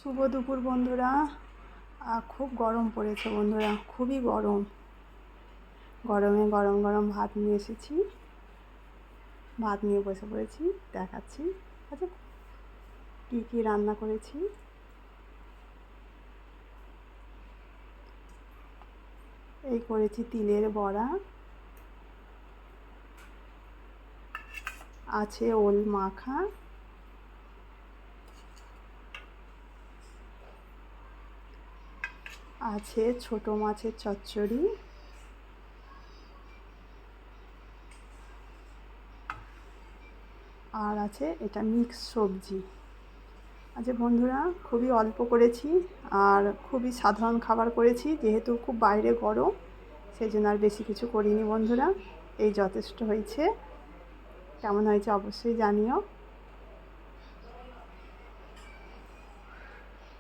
শুভ দুপুর বন্ধুরা। খুব গরম পড়েছে বন্ধুরা, খুবই গরম। গরমে গরম গরম ভাত নিয়ে এসেছি, ভাত নিয়ে বসে পড়েছি, দেখাচ্ছি আচ্ছা কী কী রান্না করেছি। এই করেছি তিলের বড়া, আছে ওল মাখা, আছে ছোট মাছের চচ্চড়ি, আর আছে এটা মিক্স সবজি। আচ্ছা বন্ধুরা, খুবই অল্প করেছি আর খুবই সাধারণ খাবার করেছি, যেহেতু খুব বাইরে গরম, সেই জন্য আর বেশি কিছু করিনি বন্ধুরা। এই যথেষ্ট হয়েছে। কেমন হয়েছে অবশ্যই জানিও।